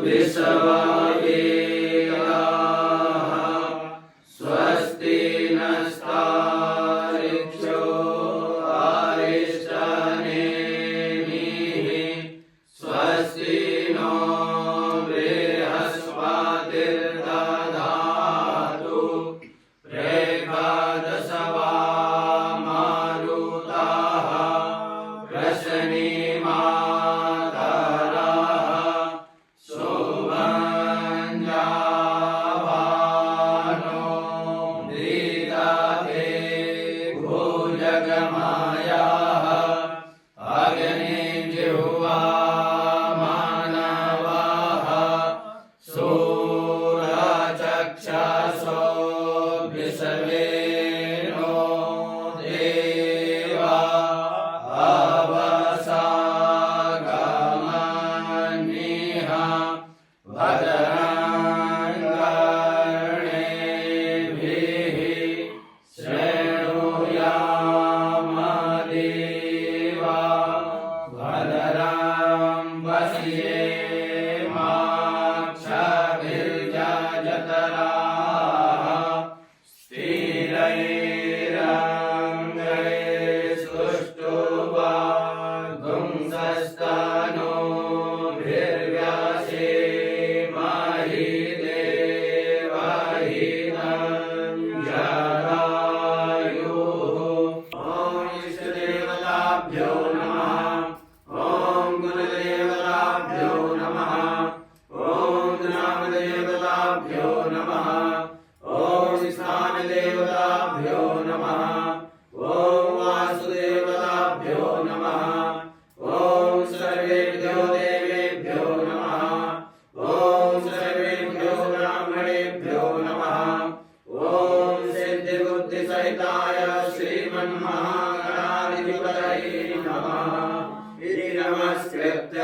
विश्ववेदाः स्वस्ति नस्तारिक्षो अरिष्टनेमिः स्वस्ति नो बृहस्पतिर्दधातु प्रेगादशवामारुताः प्रशनिमातरः शोभञ्जावानो दीदते भुजगमायाः अग्निजिह्वा मानवाः शूरचक्षसो विश्वेनो देवा अवसागमनिः भद्राङ्गणेभिः शृणुयामदेवा भद्रां पश्येमाक्षभिर्यजतराः स्थिरैरङ्गैस्तुष्ट्वा इष्टदेवताभ्यो नमः। ॐ गुरुदेवताभ्यो नमः। ॐ ग्रामदेवताभ्यो नमः। ॐ स्थानदेवताभ्यो नमः। ॐ वासुदेवताभ्यो नमः। ॐ सर्वेभ्यो देवेभ्यो नमः। ॐ सर्वेभ्यो ब्राह्मणेभ्यो नमः। ॐ सिद्धिबुद्धिसहिताय श्रीमन्महागणाधिपतये नमः। इति नमस्कृत्य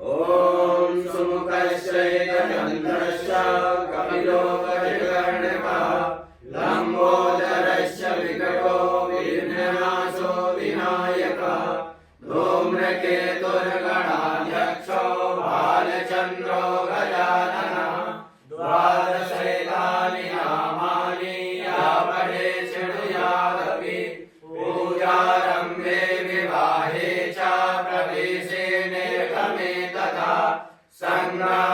ॐ सुमुखश्चैकचन्द्रश्च कपिलो गजकर्णकः लम्बोदरश्च विकटो विघ्ननाशो विनायकः धूम्रकेतुर्गणाध्यक्षो बालचन्द्रो गजाननः द्वादशैतानि नामानि यावडे शृणुयादपि पूजारम्भे विवाहे च प्रवेशे निर्गमे तथा संग्रामे